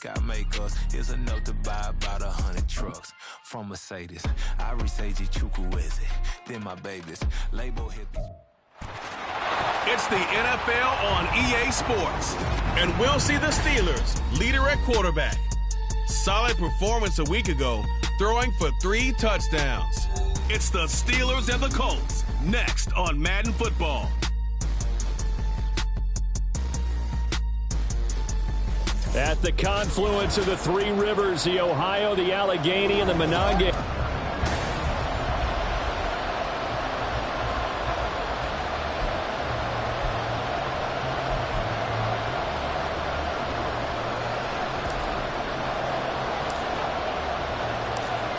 make, I make us. Here's a note to buy about 100 trucks from Mercedes. I Seiji Chukwueze, then my babies. Label hit these. It's the NFL on EA Sports, and we'll see the Steelers, leader at quarterback. Solid performance a week ago, throwing for 3 touchdowns. It's the Steelers and the Colts, next on Madden Football. At the confluence of the 3 rivers, the Ohio, the Allegheny, and the Monongahela.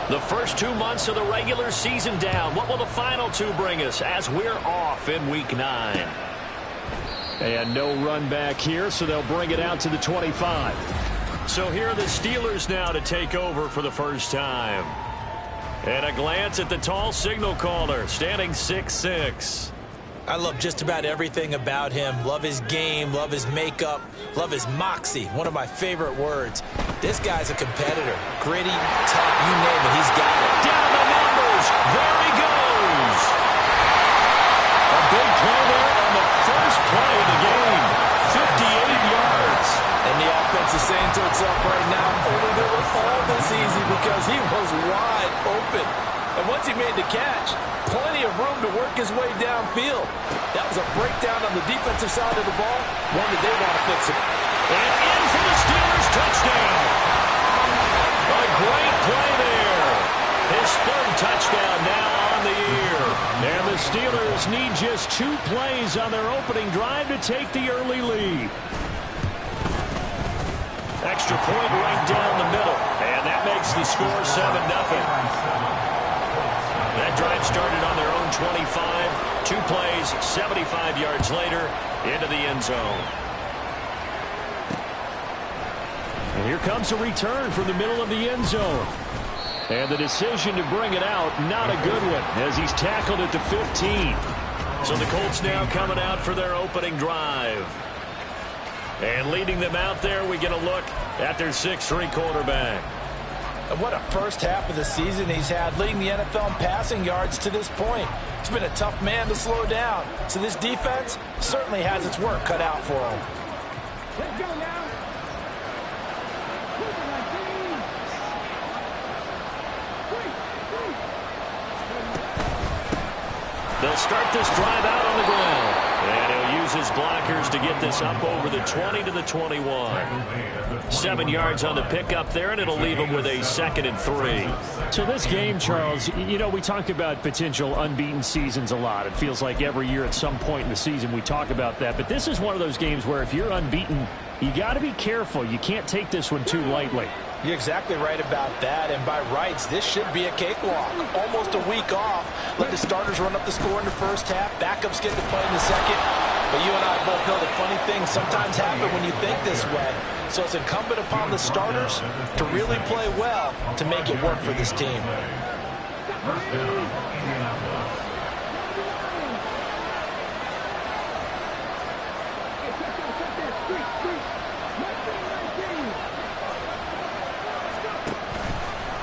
The first 2 months of the regular season down. What will the final 2 bring us as we're off in Week 9? And no run back here, so they'll bring it out to the 25. So here are the Steelers now to take over for the first time. And a glance at the tall signal caller, standing 6'6". I love just about everything about him. Love his game, love his makeup, love his moxie. One of my favorite words. This guy's a competitor. Gritty, tough, you name it, he's got it. Down the numbers. There he goes. A big play there on the first play of the game. 58 yards. And the offense is saying to itself right now, only they were all this easy because he was wide open. And once he made the catch, plenty of room to work his way downfield. That was a breakdown on the defensive side of the ball, one that they want to fix it. And in for the Steelers touchdown. A great play there. His 3rd touchdown now on the year. And the Steelers need just 2 plays on their opening drive to take the early lead. Extra point right down the middle. And that makes the score 7-0. That drive started on their own 25. 2 plays, 75 yards later, into the end zone. And here comes a return from the middle of the end zone. And the decision to bring it out, not a good one, as he's tackled at the 15. So the Colts now coming out for their opening drive. And leading them out there, we get a look at their 6'3" quarterback. And what a first half of the season he's had, leading the NFL in passing yards to this point. It's been a tough man to slow down. So this defense certainly has its work cut out for him. Let's go now. They'll start this drive out on the ground. And he'll use his blockers to get this up over the 20 to the 21. 7 yards on the pickup there, and it'll leave him with a 2nd and 3. So this game, Charles, you know, we talk about potential unbeaten seasons a lot. It feels like every year at some point in the season we talk about that. But this is one of those games where if you're unbeaten, you got to be careful. You can't take this one too lightly. You're exactly right about that, and by rights, this should be a cakewalk. Almost a week off. Let the starters run up the score in the first half. Backups get to play in the second. But you and I both know that funny things sometimes happen when you think this way. So it's incumbent upon the starters to really play well to make it work for this team.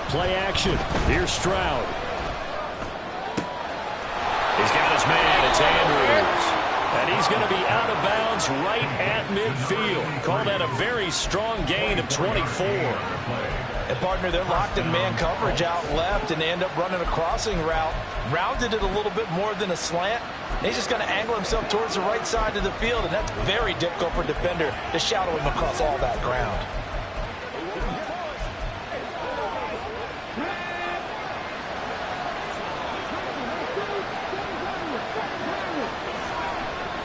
Play action. Here's Stroud. He's got his man. It's Andrews. And he's going to be out of bounds right at midfield. Call that a very strong gain of 24. And, partner, they're locked in man coverage out left, and they end up running a crossing route. Rounded it a little bit more than a slant. And he's just going to angle himself towards the right side of the field, and that's very difficult for a defender to shadow him across all that ground.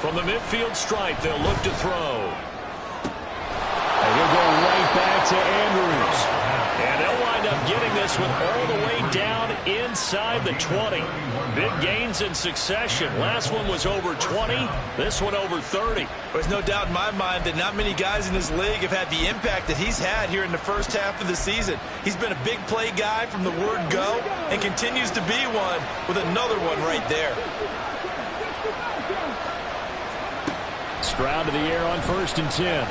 From the midfield stripe, they'll look to throw. And he'll go right back to Andrews. And they'll wind up getting this one all the way down inside the 20. Big gains in succession. Last one was over 20. This one over 30. There's no doubt in my mind that not many guys in this league have had the impact that he's had here in the first half of the season. He's been a big play guy from the word go and continues to be one with another one right there. Stroud to the air on 1st and 10.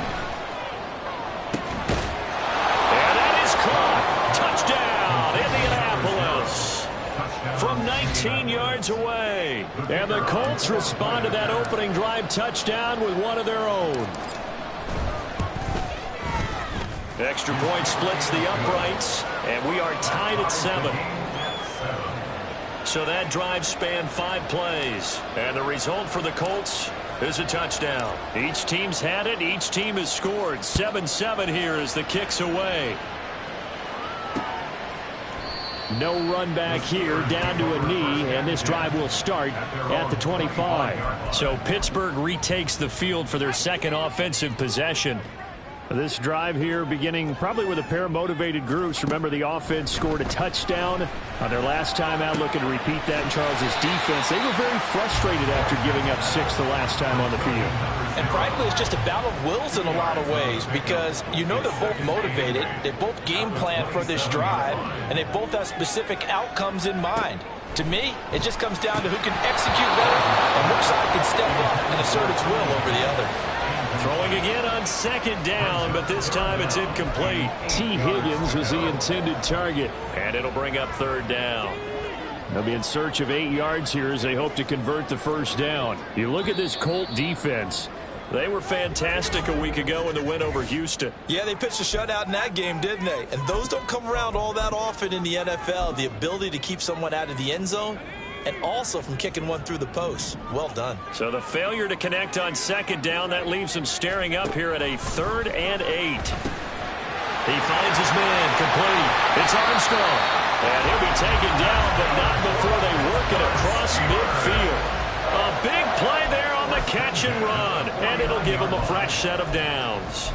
yards away. And the Colts respond to that opening drive touchdown with one of their own. Extra point splits the uprights, and we are tied at 7. So that drive spanned 5 plays. And the result for the Colts is a touchdown. Each team's had it. Each team has scored. 7-7 here as the kick's away. No run back here, down to a knee, and this drive will start at the 25. So Pittsburgh retakes the field for their second offensive possession. This drive here beginning probably with a pair of motivated groups. Remember, the offense scored a touchdown on their last time out. Looking to repeat that in Charles' defense. They were very frustrated after giving up 6 the last time on the field. And frankly, it's just a battle of wills in a lot of ways because you know they're both motivated. They both game plan for this drive, and they both have specific outcomes in mind. To me, it just comes down to who can execute better and which side can step up and assert its will over the other. Throwing again on second down, but this time it's incomplete. T. Higgins was the intended target, and it'll bring up third down. They'll be in search of 8 yards here as they hope to convert the first down. You look at this Colt defense. They were fantastic a week ago in the win over Houston. Yeah, they pitched a shutout in that game, didn't they? And those don't come around all that often in the NFL. The ability to keep someone out of the end zone and also from kicking one through the post. Well done. So the failure to connect on second down, that leaves them staring up here at a 3rd and 8. He finds his man complete. It's Armstrong. And he'll be taken down, but not before they work it across midfield. A big play there on the catch and run, and it'll give them a fresh set of downs.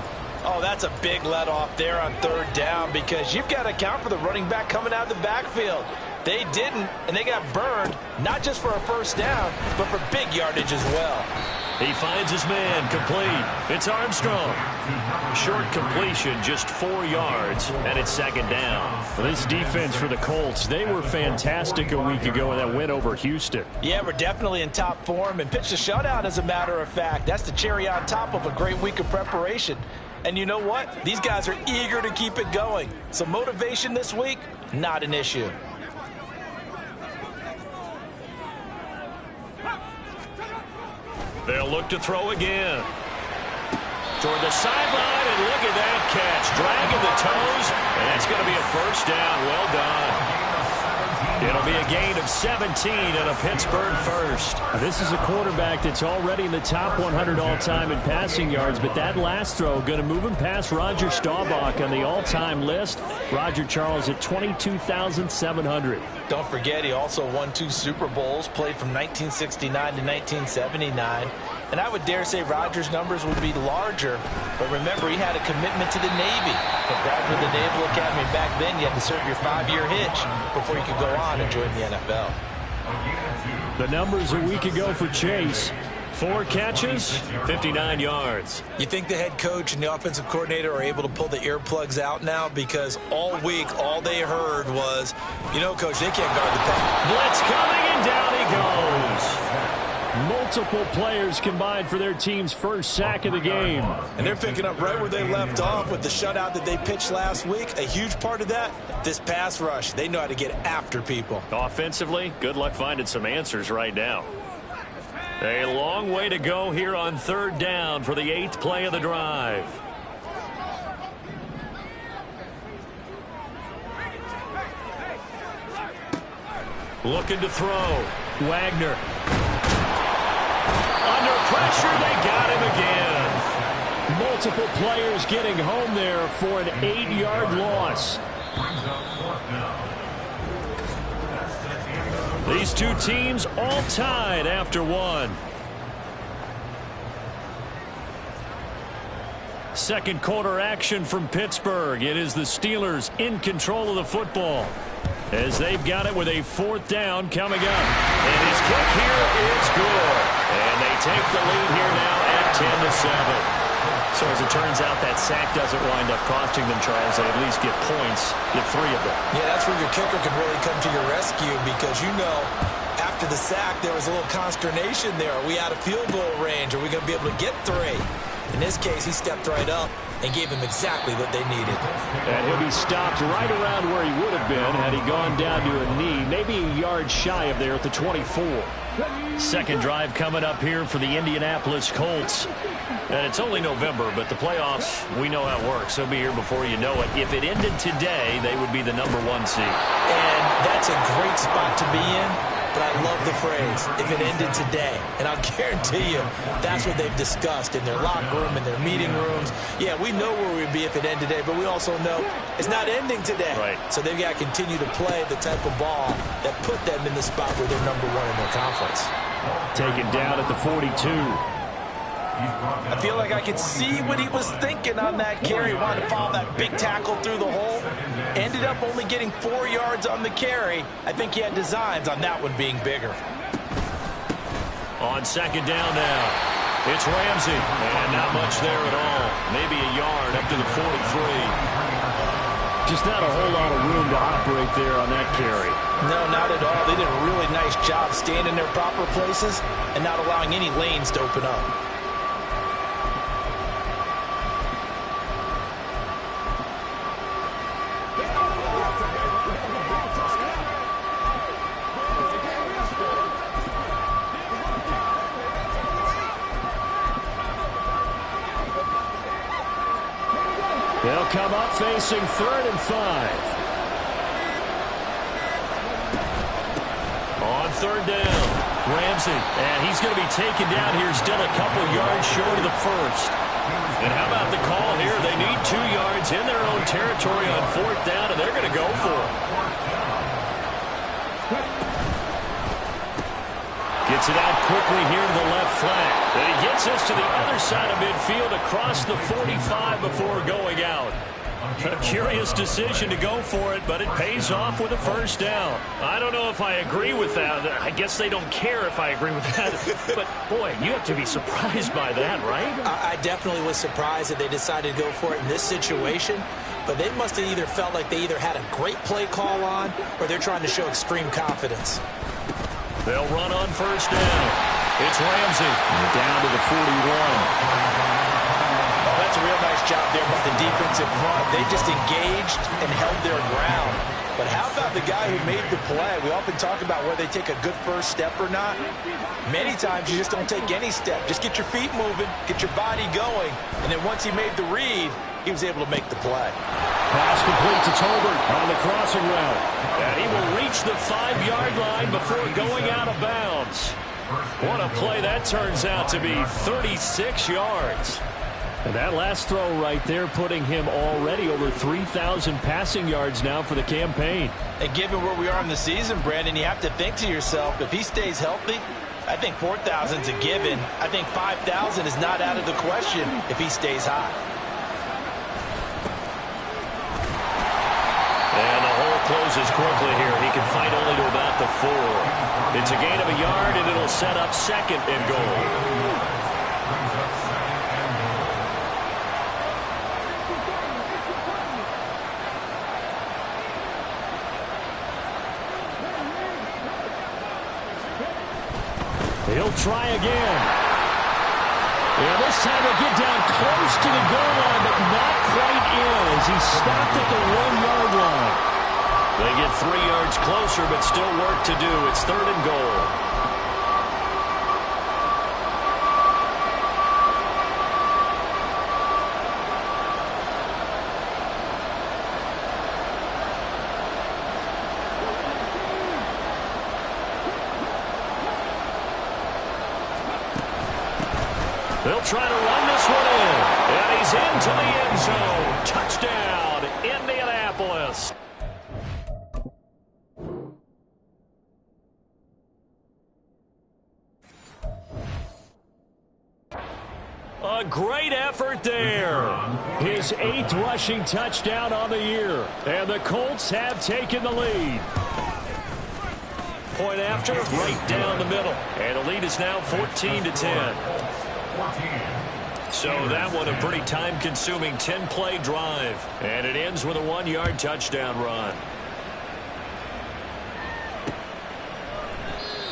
Oh, that's a big let-off there on 3rd down because you've got to account for the running back coming out of the backfield. They didn't, and they got burned, not just for a first down, but for big yardage as well. He finds his man complete. It's Armstrong. Short completion, just 4 yards, and it's second down. Well, this defense for the Colts, they were fantastic a week ago in that win over Houston. Yeah, we're definitely in top form and pitched a shutout, as a matter of fact. That's the cherry on top of a great week of preparation. And you know what? These guys are eager to keep it going. So motivation this week, not an issue. They'll look to throw again. Toward the sideline, and look at that catch. Dragging the toes, and that's going to be a first down. Well done. It'll be a gain of 17 and a Pittsburgh first. This is a quarterback that's already in the top 100 all-time in passing yards, but that last throw going to move him past Roger Staubach on the all-time list. Roger Charles at 22,700. Don't forget, he also won 2 Super Bowls, played from 1969 to 1979. And I would dare say Rodgers' numbers would be larger, but remember, he had a commitment to the Navy. To graduate the Naval Academy back then, you had to serve your 5-year hitch before you could go on and join the NFL. The numbers a week ago for Chase. 4 catches, 59 yards. You think the head coach and the offensive coordinator are able to pull the earplugs out now? Because all week, all they heard was, you know, Coach, they can't guard the puck. Blitz coming, and down he goes. Multiple players combined for their team's first sack of the game. And they're picking up right where they left off with the shutout that they pitched last week. A huge part of that, this pass rush. They know how to get after people. Offensively, good luck finding some answers right now. A long way to go here on 3rd down for the 8th play of the drive. Looking to throw. Wagner. Under pressure, they got him again. Multiple players getting home there for an 8-yard loss. These two teams all tied after 1. Second quarter action from Pittsburgh. It is the Steelers in control of the football as they've got it with a 4th down coming up. And his kick here is good. And they take the lead here now at 10-7. So as it turns out, that sack doesn't wind up costing them, Charles. They at least get points, get 3 of them. Yeah, that's where your kicker can really come to your rescue because, you know, after the sack, there was a little consternation there. Are we out of field goal range? Are we going to be able to get 3? In this case, he stepped right up and gave them exactly what they needed. And he'll be stopped right around where he would have been had he gone down to a knee, maybe a yard shy of there at the 24. Second drive coming up here for the Indianapolis Colts. And it's only November, but the playoffs, we know how it works. They'll be here before you know it. If it ended today, they would be the #1 seed. And that's a great spot to be in, but I love the phrase, if it ended today. And I'll guarantee you, that's what they've discussed in their locker room, in their meeting rooms. Yeah, we know where we'd be if it ended today, but we also know it's not ending today. Right. So they've got to continue to play the type of ball that put them in the spot where they're #1 in their conference. Taken down at the 42. I feel like I could see what he was thinking on that carry. Wanted to follow that big tackle through the hole. Ended up only getting 4 yards on the carry. I think he had designs on that one being bigger. On second down now, it's Ramsey. And not much there at all. Maybe a yard up to the 43. Just not a whole lot of room to operate there on that carry. No, not at all. They did a really nice job staying in their proper places and not allowing any lanes to open up. They'll come up facing 3rd and 5. On third down, Ramsey. And he's going to be taken down here, still a couple yards short of the first. And how about the call here? They need 2 yards in their own territory on 4th down, and they're going to go for it. Gets it out quickly here to the left flank. And he gets us to the other side of midfield across the 45 before going out. A curious decision to go for it, but it pays off with a first down. I don't know if I agree with that. I guess they don't care if I agree with that. But, boy, you have to be surprised by that, right? I definitely was surprised that they decided to go for it in this situation. But they must have either felt like they either had a great play call on or they're trying to show extreme confidence. They'll run on first down. It's Ramsey down to the 41. That's a real nice job there by the defensive front. They just engaged and held their ground. But how about the guy who made the play? We often talk about whether they take a good first step or not. Many times you just don't take any step. Just get your feet moving, get your body going. And then once he made the read, he was able to make the play. Pass complete to Tolbert on the crossing route. And he will reach the 5-yard line before going out of bounds. What a play that turns out to be, 36 yards. And that last throw right there putting him already over 3,000 passing yards now for the campaign. And given where we are in the season, Brandon, you have to think to yourself, if he stays healthy, I think 4,000 is a given. I think 5,000 is not out of the question if he stays hot. And the hole closes quickly here. He can fight only to about the 4. It's a gain of a yard, and it'll set up 2nd and goal. He'll try again. Yeah, this time he'll get down close to the goal line, but not quite in as he stopped at the 1-yard line. They get 3 yards closer, but still work to do. It's 3rd and goal. They'll try to run this one in. And he's into the end zone. Touchdown, Indianapolis. A great effort there. His 8th rushing touchdown on the year. And the Colts have taken the lead. Point after, right down the middle. And the lead is now 14-10. So that one a pretty time-consuming 10-play drive. And it ends with a 1-yard touchdown run.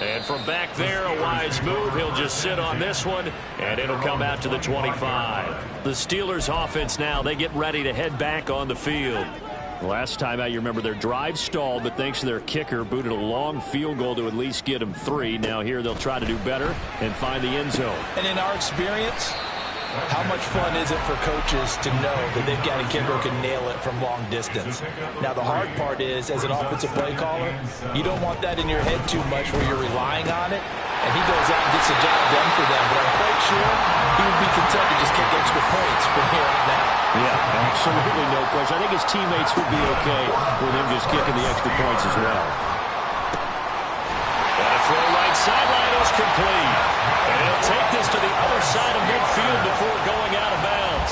And from back there, a wise move. He'll just sit on this one, and it'll come out to the 25. The Steelers offense now, they get ready to head back on the field. Last time out, you remember their drive stalled, but thanks to their kicker, booted a long field goal to at least get them 3. Now here they'll try to do better and find the end zone. And in our experience, how much fun is it for coaches to know that they've got a kicker who can nail it from long distance? Now, the hard part is, as an offensive play caller, you don't want that in your head too much where you're relying on it, and he goes out and gets the job done for them. But I'm quite sure he would be content to just kick extra points from here on out. Yeah, absolutely no question. I think his teammates would be okay with him just kicking the extra points as well. And a throw right sideline is complete. And he'll take this to the other side of midfield before going out of bounds.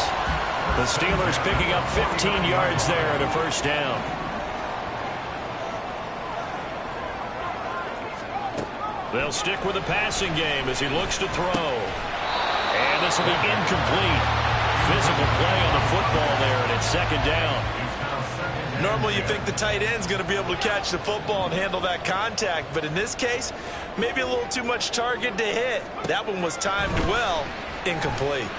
The Steelers picking up 15 yards there at a first down. They'll stick with the passing game as he looks to throw. And this will be incomplete. Physical play on the football there, and it's second down. Normally you think the tight end's going to be able to catch the football and handle that contact, but in this case, maybe a little too much target to hit. That one was timed well, incomplete.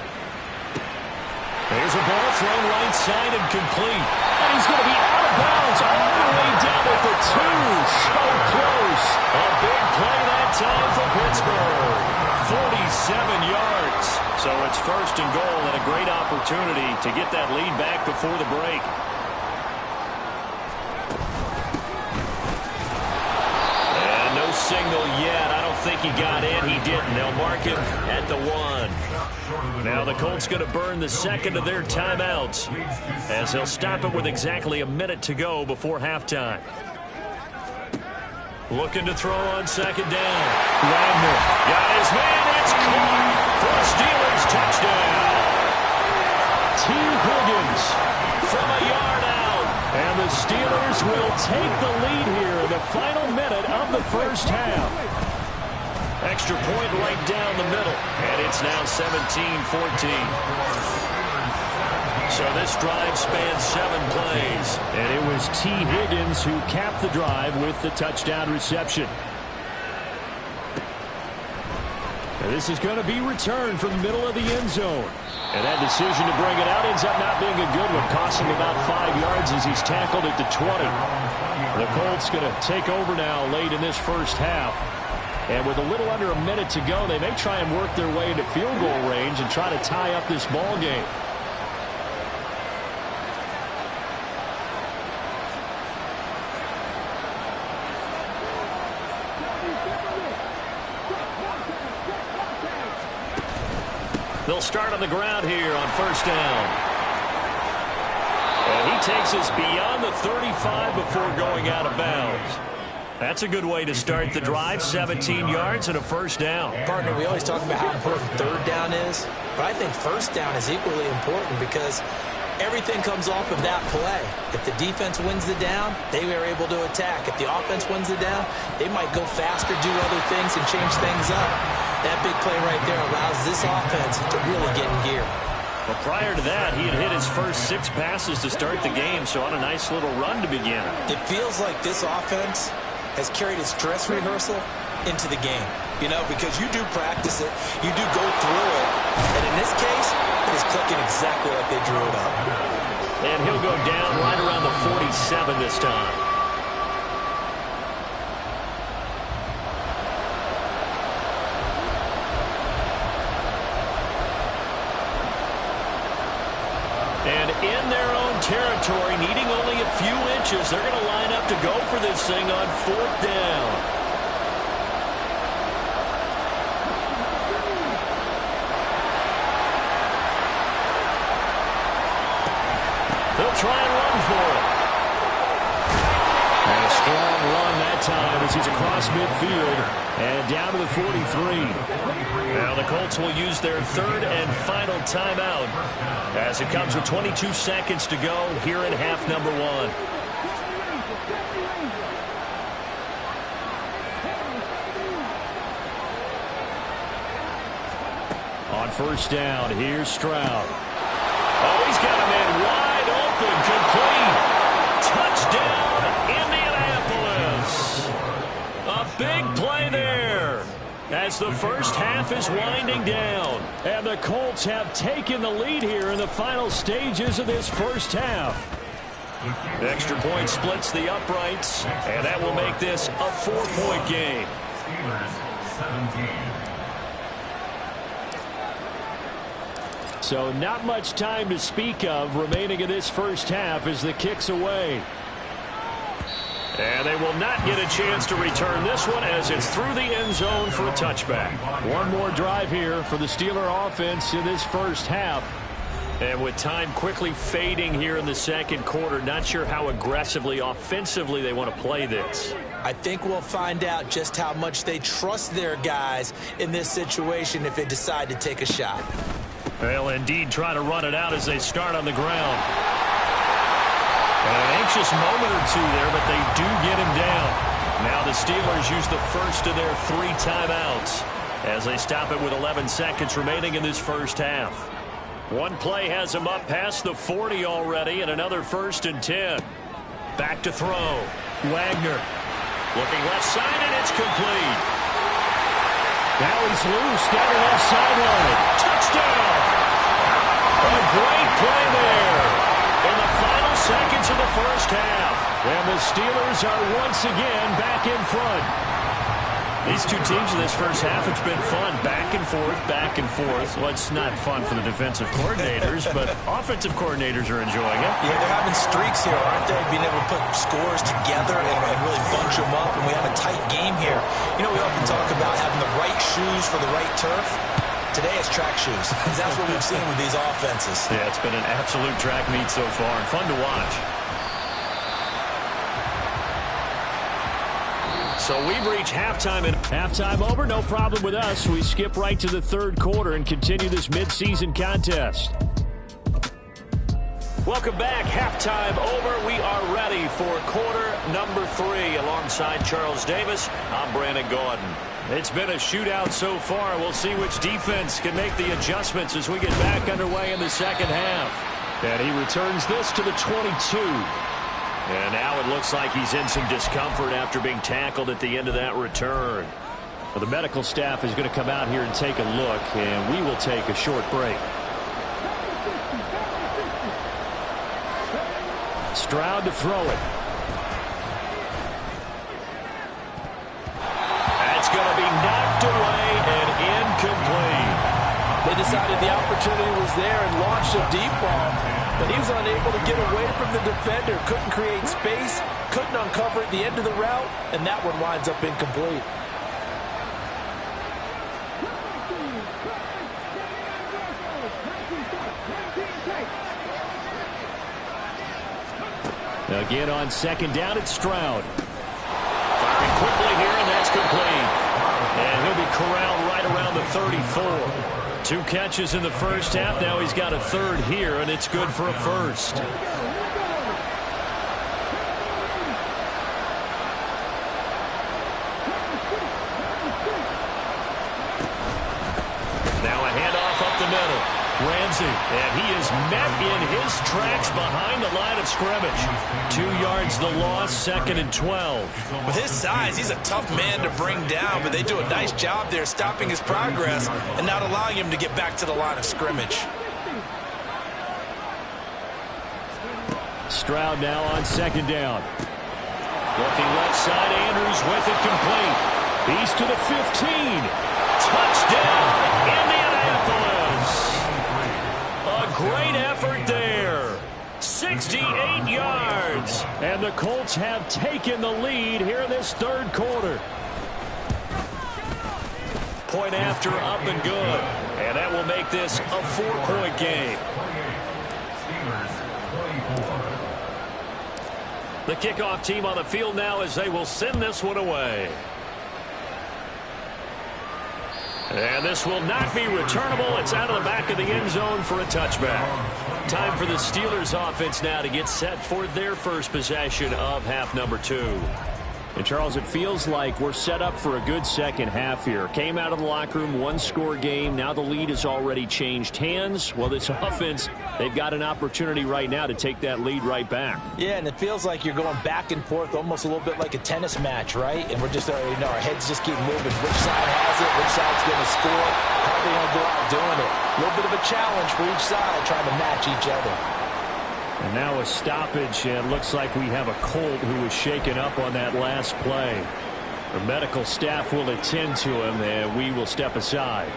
There's a ball thrown right side and complete. And he's going to be out of bounds all the way down at the 2. So close. A big play that time for Pittsburgh. 47 yards. So it's first and goal and a great opportunity to get that lead back before the break. And no signal yet. I don't think he got in. He didn't. They'll mark him at the 1. Now the Colts going to burn the second of their timeouts as they'll stop it with exactly a minute to go before halftime. Looking to throw on second down. Wagner got his man. It's caught for a Steelers touchdown. T. Higgins from a yard out. And the Steelers will take the lead here in the final minute of the first half. Extra point right down the middle. And it's now 17-14. So this drive spans 7 plays. And it was T. Higgins who capped the drive with the touchdown reception. And this is going to be returned from the middle of the end zone. And that decision to bring it out ends up not being a good one, costing about 5 yards as he's tackled at the 20. The Colts going to take over now late in this first half. And with a little under a minute to go, they may try and work their way into field goal range and try to tie up this ball game. They'll start on the ground here on first down. And he takes us beyond the 35 before going out of bounds. That's a good way to start the drive, 17 yards and a first down. Partner, we always talk about how important third down is, but I think first down is equally important because everything comes off of that play. If the defense wins the down, they are able to attack. If the offense wins the down, they might go faster, do other things, and change things up. That big play right there allows this offense to really get in gear. But prior to that, he had hit his first 6 passes to start the game, so on a nice little run to begin. It feels like this offense has carried its dress rehearsal into the game, you know, because you do practice it, you do go through it, and in this case, it is clicking exactly like they drew it up. And he'll go down right around the 47 this time. And in their own territory, needing only a few inches, they're going to line up to go for this thing on 4th down. They'll try and run for it. And a strong run that time as he's across midfield and down to the 43. Now the Colts will use their 3rd and final timeout as it comes with 22 seconds to go here in half number 1. On first down, here's Stroud. Oh, he's got a man wide open, complete. Touchdown, Indianapolis. A big play there. the first half is winding down. And the Colts have taken the lead here in the final stages of this first half. Extra point splits the uprights, and that will make this a 4-point game. So not much time to speak of remaining in this first half as the kick's away. And they will not get a chance to return this one as it's through the end zone for a touchback. One more drive here for the Steeler offense in this first half. And with time quickly fading here in the second quarter, not sure how aggressively, offensively they want to play this. I think we'll find out just how much they trust their guys in this situation if they decide to take a shot. They'll indeed try to run it out as they start on the ground. And an anxious moment or two there, but they do get him down. Now the Steelers use the first of their 3 timeouts as they stop it with 11 seconds remaining in this first half. One play has him up past the 40 already, and another 1st and 10. Back to throw. Wagner looking left side, and it's complete. Now he's loose down the left sideline. Touchdown! A great play there in the final seconds of the first half. And the Steelers are once again back in front. These two teams in this first half, it's been fun. Back and forth, back and forth. Well, it's not fun for the defensive coordinators, but offensive coordinators are enjoying it. Yeah, they're having streaks here, aren't they? Being able to put scores together and really bunch them up, and we have a tight game here. You know, we often talk about having the right shoes for the right turf. Today it's track shoes. That's what we've seen with these offenses. Yeah, it's been an absolute track meet so far, and fun to watch. So we've reached halftime. And halftime over, no problem with us. We skip right to the third quarter and continue this midseason contest. Welcome back. Halftime over. We are ready for quarter number 3. Alongside Charles Davis, I'm Brandon Gaudin. It's been a shootout so far. We'll see which defense can make the adjustments as we get back underway in the second half. And he returns this to the 22. And now it looks like he's in some discomfort after being tackled at the end of that return. Well, the medical staff is going to come out here and take a look, and we will take a short break. Stroud to throw it. That's going to be knocked away and incomplete. They decided the opportunity was there and launched a deep ball, but he was unable to get away from the defender, couldn't create space, couldn't uncover at the end of the route, and that one winds up incomplete. Again on second down, it's Stroud. Firing quickly here, and that's complete. And he'll be corralled right around the 34. 2 catches in the first half. Now he's got a third here, and it's good for a first. Now a handoff up the middle. Ramsey, and he is met in his tracks behind the line of scrimmage. 2 yards the loss, 2nd and 12. With his size, he's a tough man to bring down, but they do a nice job there stopping his progress and not allowing him to get back to the line of scrimmage. Stroud now on second down. Looking left side, Andrews with it complete. He's to the 15. Touchdown, Indianapolis. A great effort there. 68 yards. And the Colts have taken the lead here in this third quarter. Point after, up and good. And that will make this a 4-point game. The kickoff team on the field now as they will send this one away. And this will not be returnable. It's out of the back of the end zone for a touchback. Time for the Steelers offense now to get set for their first possession of half number 2. And, Charles, it feels like we're set up for a good second half here. Came out of the locker room, one-score game. Now the lead has already changed hands. Well, this offense, they've got an opportunity right now to take that lead right back. Yeah, and it feels like you're going back and forth almost a little bit like a tennis match, right? And we're just already know our heads just keep moving. Which side has it? Which side's going to score? How are they going to go out doing it? A little bit of a challenge for each side trying to match each other. And now a stoppage, and it looks like we have a Colt who was shaken up on that last play. The medical staff will attend to him, and we will step aside.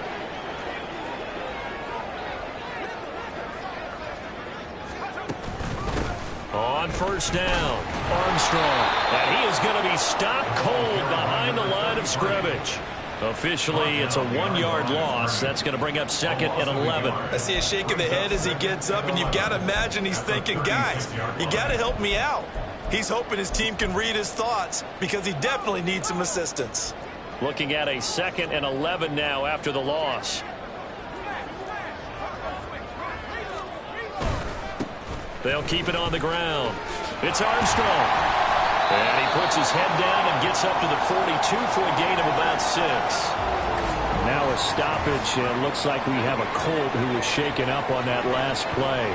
On first down, Armstrong. And he is going to be stopped cold behind the line of scrimmage. Officially, it's a 1-yard loss. That's going to bring up 2nd and 11. I see a shake of the head as he gets up, and you've got to imagine he's thinking, guys, you got to help me out. He's hoping his team can read his thoughts because he definitely needs some assistance. Looking at a 2nd and 11 now after the loss. They'll keep it on the ground. It's Armstrong. And he puts his head down and gets up to the 42 for a gain of about 6. Now a stoppage, and it looks like we have a Colt who was shaken up on that last play.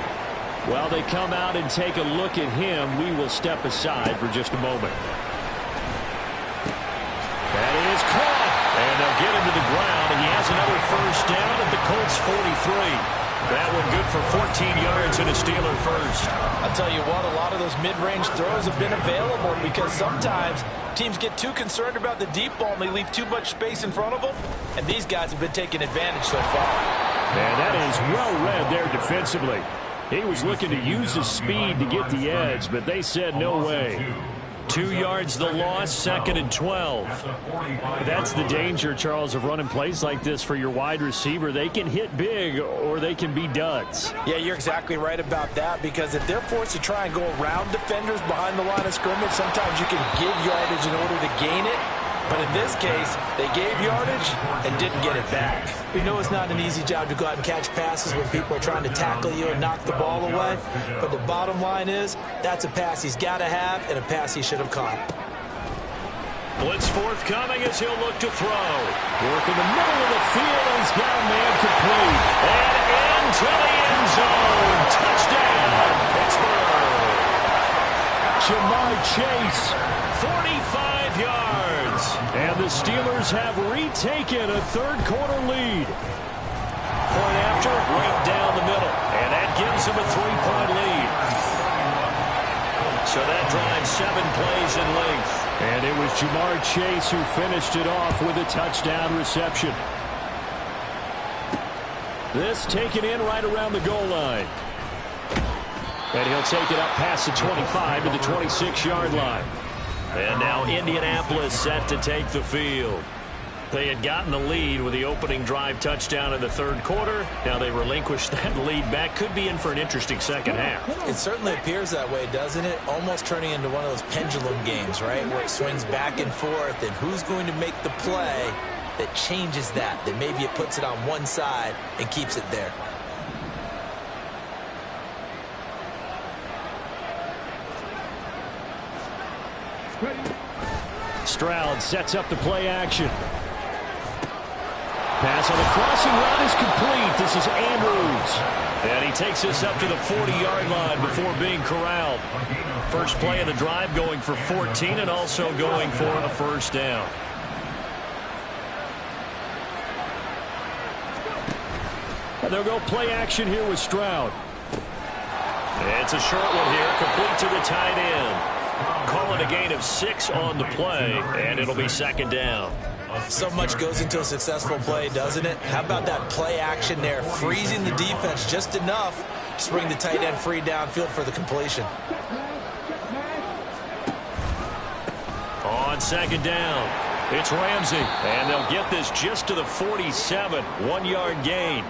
While they come out and take a look at him, we will step aside for just a moment. That is caught. And they'll get him to the ground, and he has another first down at the Colts 43. That one good for 14 yards and a Steeler first. I'll tell you what, a lot of those mid-range throws have been available because sometimes teams get too concerned about the deep ball and they leave too much space in front of them, and these guys have been taking advantage so far. And that is well read there defensively. He was looking to use his speed to get the edge, but they said no way. 2 yards the loss, 2nd and 12. That's the danger, Charles, of running plays like this for your wide receiver. They can hit big or they can be duds. Yeah, you're exactly right about that, because if they're forced to try and go around defenders behind the line of scrimmage, sometimes you can give yardage in order to gain it. But in this case, they gave yardage and didn't get it back. We know it's not an easy job to go out and catch passes when people are trying to tackle you and knock the ball away. But the bottom line is, that's a pass he's got to have and a pass he should have caught. Blitz forthcoming as he'll look to throw. Work in the middle of the field, and he's got a man complete. And into the end zone. Touchdown, Pittsburgh. Ja'Marr Chase, 45 yards. And the Steelers have retaken a third-quarter lead. Point after, right down the middle. And that gives them a 3-point lead. So that drives 7 plays in length. And it was Ja'Marr Chase who finished it off with a touchdown reception. This taken in right around the goal line. And he'll take it up past the 25 to the 26-yard line. And now Indianapolis set to take the field. They had gotten the lead with the opening drive touchdown in the third quarter. Now they relinquished that lead back. Could be in for an interesting second half. It certainly appears that way, doesn't it? Almost turning into one of those pendulum games, right? Where it swings back and forth, and who's going to make the play that changes that maybe it puts it on one side and keeps it there. Stroud sets up the play action. Pass on the crossing route is complete. This is Andrews. And he takes this up to the 40-yard line before being corralled. First play of the drive going for 14 and also going for a first down. And they'll go play action here with Stroud. It's a short one here, complete to the tight end. Calling a gain of 6 on the play, and it'll be second down. So much goes into a successful play, doesn't it? How about that play action there, freezing the defense just enough to bring the tight end free downfield for the completion. On second down, it's Ramsey, and they'll get this just to the 47, 1-yard gain.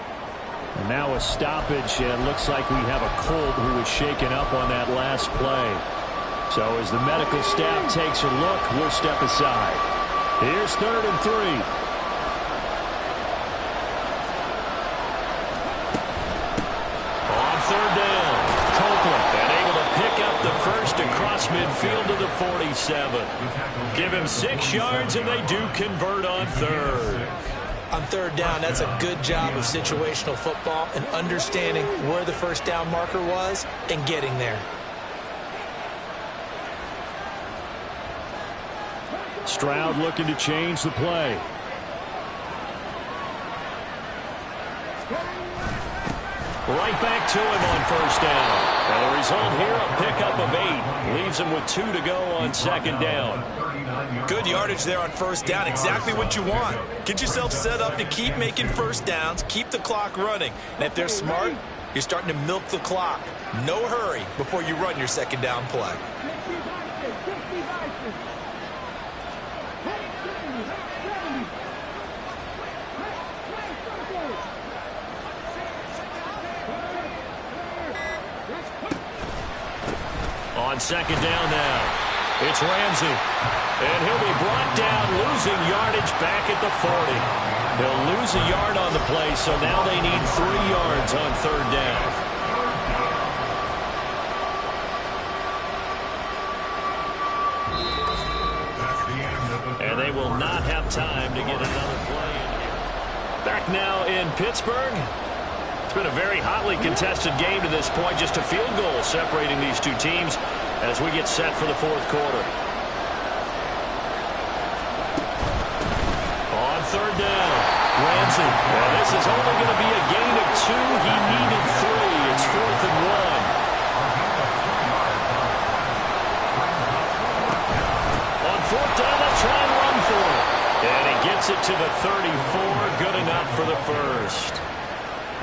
And now a stoppage, and looks like we have a Colt who was shaken up on that last play. So as the medical staff takes a look, we'll step aside. Here's 3rd and 3. On third down, Copeland, and able to pick up the first across midfield to the 47. Give him 6 yards, and they do convert on third. On third down, that's a good job of situational football and understanding where the first down marker was and getting there. Stroud looking to change the play. Right back to him on first down. And the result here, a pickup of 8. Leaves him with 2 to go on second down. Good yardage there on first down. Exactly what you want. Get yourself set up to keep making first downs, keep the clock running. And if they're smart, you're starting to milk the clock. No hurry before you run your second down play. On second down now, it's Ramsey. And he'll be brought down, losing yardage back at the 40. He'll lose a yard on the play, so now they need 3 yards on third down. And they will not have time to get another play in here. Back now in Pittsburgh. It's been a very hotly contested game to this point. Just a field goal separating these two teams as we get set for the fourth quarter. On third down, Ramsey. Well, this is only going to be a gain of 2. He needed 3. It's 4th and 1. On fourth down, let's try and run for it. And he gets it to the 34. Good enough for the first.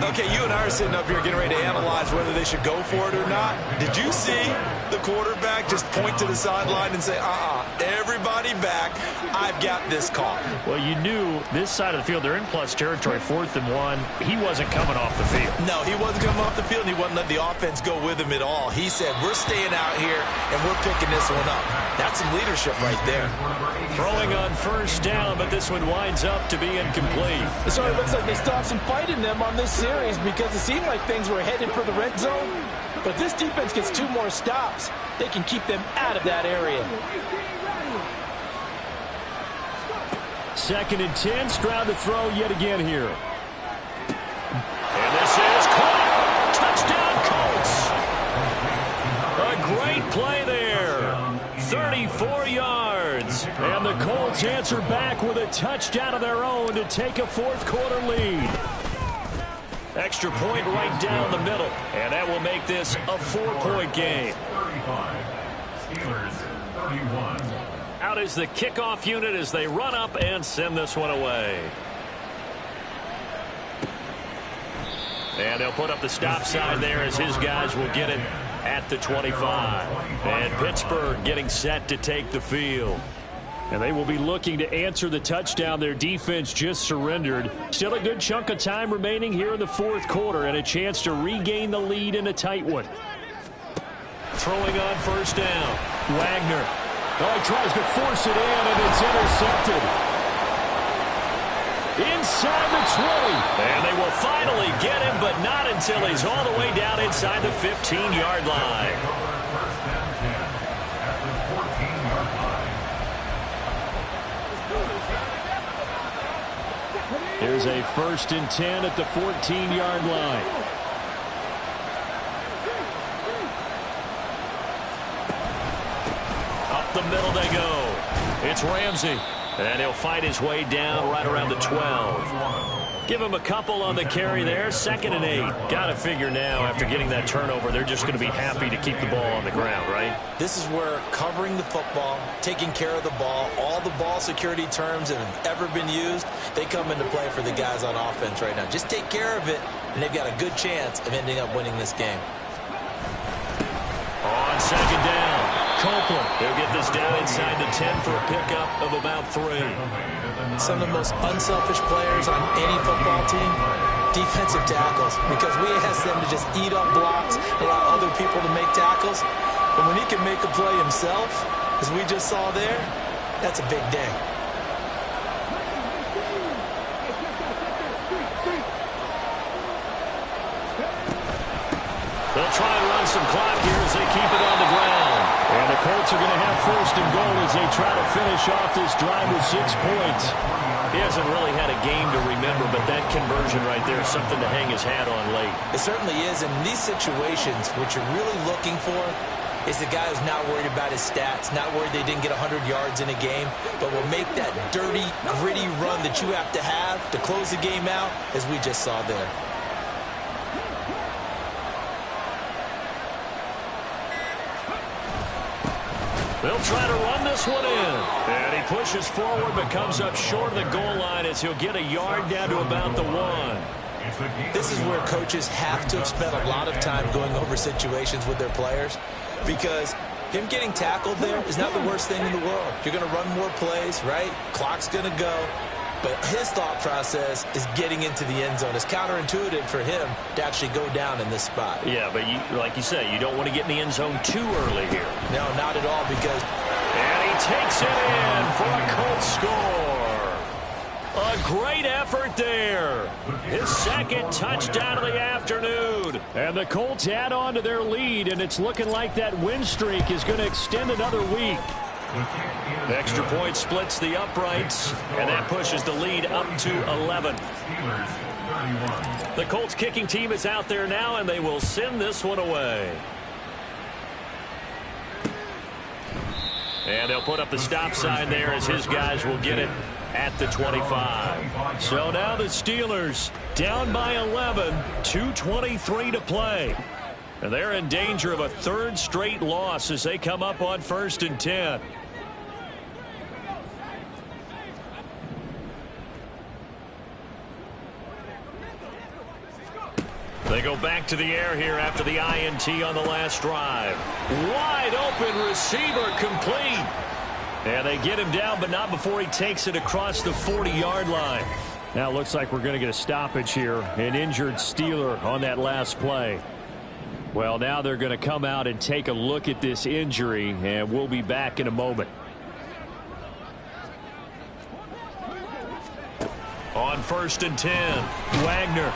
Okay, you and I are sitting up here getting ready to analyze whether they should go for it or not. Did you see the quarterback just point to the sideline and say, everybody back, I've got this call? Well, you knew this side of the field, they're in plus territory, 4th and 1. He wasn't coming off the field. No, he wasn't coming off the field, and he wasn't letting the offense go with him at all. He said, we're staying out here, and we're picking this one up. That's some leadership right there. Throwing on first down, but this one winds up to be incomplete. So it looks like they still have some fight in them on this series because it seemed like things were headed for the red zone. But if this defense gets 2 more stops, they can keep them out of that area. 2nd and 10, Stroud to throw yet again here. And this is caught. Touchdown, Colts. A great play there. 34 yards. And the Colts answer back with a touchdown of their own to take a fourth quarter lead. Extra point right down the middle. And that will make this a 4-point game. Out is the kickoff unit as they run up and send this one away. And they'll put up the stop sign there as his guys will get it at the 25. And Pittsburgh getting set to take the field. And they will be looking to answer the touchdown their defense just surrendered. Still a good chunk of time remaining here in the fourth quarter and a chance to regain the lead in a tight one. Throwing on first down, Wagner. Oh, he tries to force it in, and it's intercepted. Inside the 20. And they will finally get him, but not until he's all the way down inside the 15-yard line. Here's a 1st and 10 at the 14-yard line. Up the middle they go. It's Ramsey. And he'll fight his way down right around the 12. Give him a couple on the carry there. 2nd and 8. Got to figure now after getting that turnover, they're just going to be happy to keep the ball on the ground, right? This is where covering the football, taking care of the ball, all the ball security terms that have ever been used, they come into play for the guys on offense right now. Just take care of it, and they've got a good chance of ending up winning this game. On second down, Copeland. He'll get this down inside the 10 for a pickup of about 3. Some of the most unselfish players on any football team, defensive tackles, because we ask them to just eat up blocks, allow other people to make tackles. But when he can make a play himself, as we just saw there, that's a big day. They'll try and run some clock here as they keep it on the ground. And the Colts first and goal as they try to finish off this drive with 6 points. He hasn't really had a game to remember, but that conversion right there is something to hang his hat on late. It certainly is. In these situations, what you're really looking for is the guy who's not worried about his stats, not worried they didn't get 100 yards in a game, but will make that dirty, gritty run that you have to close the game out, as we just saw there. They'll try to run this one in. And he pushes forward but comes up short of the goal line as he'll get a yard down to about the 1. This is where coaches have to have spent a lot of time going over situations with their players, because him getting tackled there is not the worst thing in the world. You're going to run more plays, right? Clock's going to go. But his thought process is getting into the end zone. It's counterintuitive for him to actually go down in this spot. Yeah, but like you say, you don't want to get in the end zone too early here. No, not at all, because... And he takes it in for a Colts score. A great effort there. His second touchdown of the afternoon. And the Colts add on to their lead, and it's looking like that win streak is going to extend another week. The extra point splits the uprights, and that pushes the lead up to 11. The Colts kicking team is out there now, and they will send this one away. And they'll put up the stop sign there as his guys will get it at the 25. So now the Steelers down by 11, 2:23 to play. And they're in danger of a third straight loss as they come up on 1st and 10. They go back to the air here after the INT on the last drive. Wide open receiver complete. And they get him down, but not before he takes it across the 40-yard line. Now it looks like we're going to get a stoppage here. An injured Steeler on that last play. Well, now they're going to come out and take a look at this injury, and we'll be back in a moment. On 1st and 10, Wagner.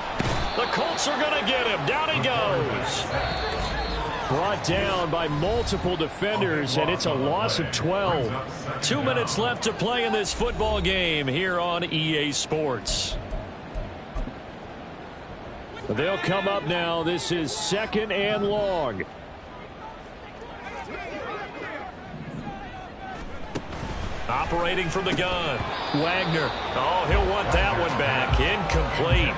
the Colts are going to get him. Down he goes. Brought down by multiple defenders, and it's a loss of 12. 2 minutes left to play in this football game here on EA Sports. They'll come up now. This is 2nd and long. Operating from the gun. Wagner. Oh, he'll want that one back. Incomplete.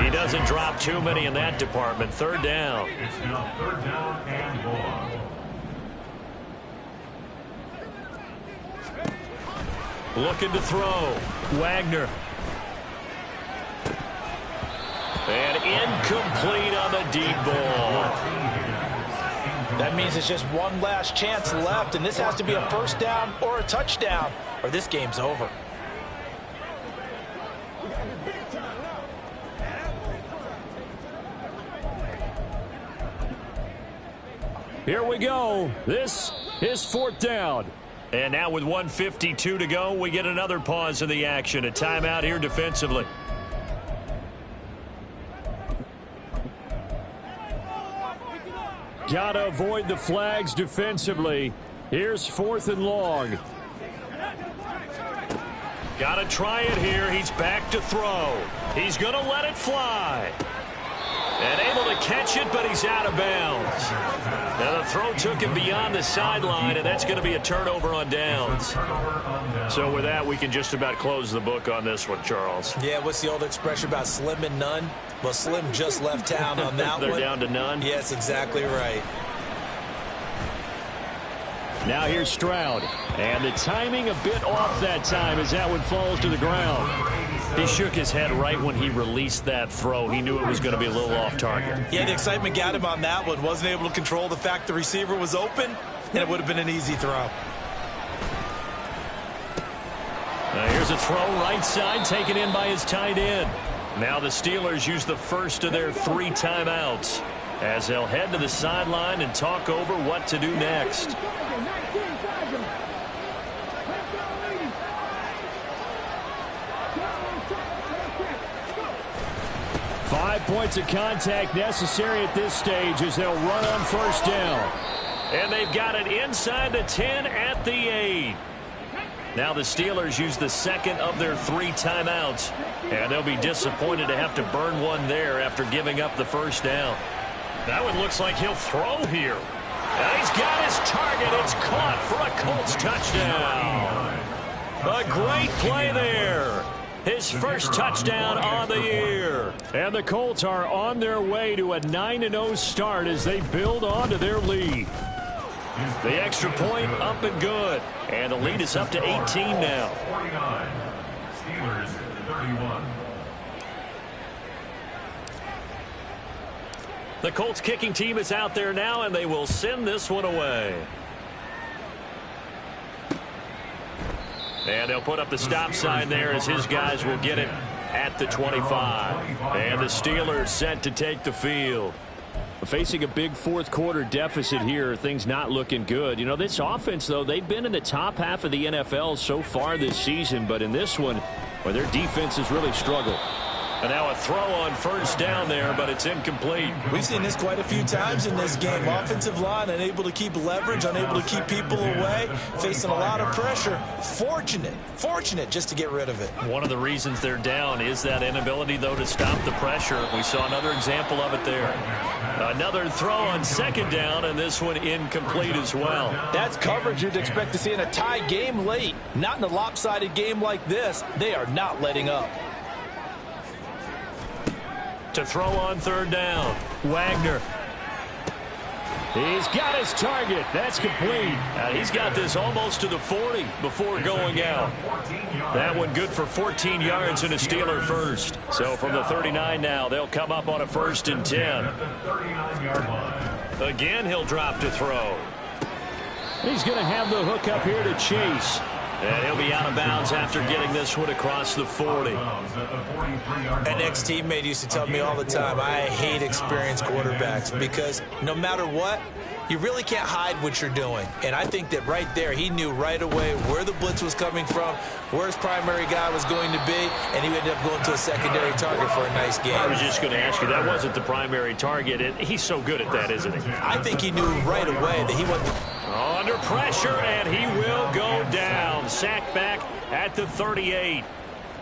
He doesn't drop too many in that department. 3rd down. It's now 3rd down and long. Looking to throw. Wagner. And incomplete on the deep ball. That means it's just one last chance left, and this has to be a 1st down or a touchdown, or this game's over. Here we go. This is 4th down. And now with 1:52 to go, we get another pause in the action. A timeout here defensively. Gotta avoid the flags defensively. Here's 4th and long. Gotta try it here. He's back to throw. He's gonna let it fly. And able to catch it, but he's out of bounds. Now the throw took him beyond the sideline, and that's going to be a turnover on downs. So with that, we can just about close the book on this one, Charles. Yeah, what's the old expression about slim and none? Well, Slim just left town on that They're one. down to none? Yes, exactly right. Now here's Stroud. And the timing a bit off that time as that one falls to the ground. He shook his head right when he released that throw. He knew it was going to be a little off target. Yeah, the excitement got him on that one. Wasn't able to control the fact the receiver was open, and it would have been an easy throw. Now here's a throw right side taken in by his tight end. Now the Steelers use the first of their 3 timeouts as they'll head to the sideline and talk over what to do next. Five points of contact necessary at this stage as they'll run on 1st down. And they've got it inside the 10 at the 8. Now the Steelers use the second of their 3 timeouts. And they'll be disappointed to have to burn one there after giving up the first down. That one looks like he'll throw here. And he's got his target. It's caught for a Colts touchdown. A great play there. His first touchdown on the year. And the Colts are on their way to a 9-0 start as they build on to their lead. The extra point up and good. And the lead is up to 18 now. 49. Steelers 31. The Colts kicking team is out there now, and they will send this one away. And they'll put up the stop sign there as his guys will get it at the 25. And the Steelers set to take the field. Facing a big fourth quarter deficit here, things not looking good. You know, this offense, though, they've been in the top half of the NFL so far this season, but in this one, well, their defense has really struggled. And now a throw on first down there, but it's incomplete. We've seen this quite a few times in this game. Offensive line unable to keep leverage, unable to keep people away, facing a lot of pressure. Fortunate just to get rid of it. One of the reasons they're down is that inability, though, to stop the pressure. We saw another example of it there. Another throw on second down, and this one incomplete as well. That's coverage you'd expect to see in a tie game late. Not in a lopsided game like this. They are not letting up. To throw on third down, Wagner. He's got his target. That's complete. He's got this almost to the 40 before going out. That one good for 14 yards and a Steeler first. So from the 39 now, they'll come up on a 1st and 10. Again, he'll drop to throw. He's going to have the hook up here to Chase. And he'll be out of bounds after getting this one across the 40. An ex-teammate used to tell me all the time, I hate experienced quarterbacks because no matter what, you really can't hide what you're doing. And I think that right there, he knew right away where the blitz was coming from, where his primary guy was going to be, and he ended up going to a secondary target for a nice game. I was just going to ask you, that wasn't the primary target. He's so good at that, isn't he? I think he knew right away that he wasn't. Under pressure, and he will go down. Sacked back at the 38.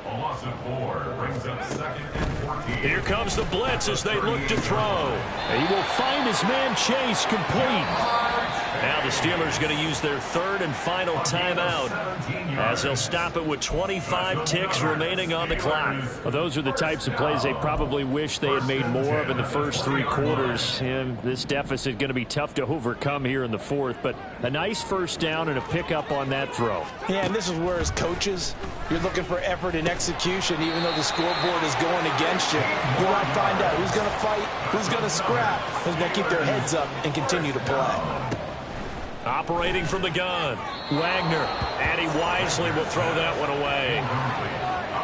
A loss of 4 brings up 2nd and 14. Here comes the blitz as they look to throw. He will find his man Chase complete. Now the Steelers going to use their 3rd and final timeout as they'll stop it with 25 ticks remaining on the clock. Well, those are the types of plays they probably wish they had made more of in the first 3 quarters. And this deficit going to be tough to overcome here in the 4th, but a nice first down and a pickup on that throw. Yeah, and this is where as coaches, you're looking for effort and execution, even though the scoreboard is going against you. You want to find out who's going to fight, who's going to scrap, who's going to keep their heads up and continue to play. Operating from the gun, Wagner, and he wisely will throw that one away.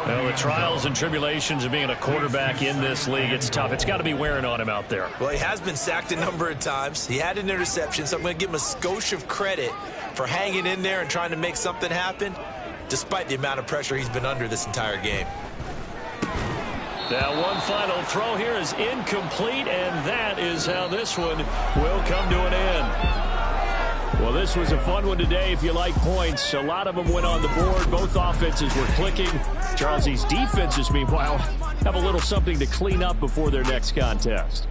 Well, the trials and tribulations of being a quarterback in this league, it's tough. It's got to be wearing on him out there. Well, he has been sacked a number of times. He had an interception, so I'm going to give him a skosh of credit for hanging in there and trying to make something happen, despite the amount of pressure he's been under this entire game. Now one final throw here is incomplete, and that is how this one will come to an end. Well, this was a fun one today if you like points. A lot of them went on the board. Both offenses were clicking. Charles, these defenses, meanwhile, have a little something to clean up before their next contest.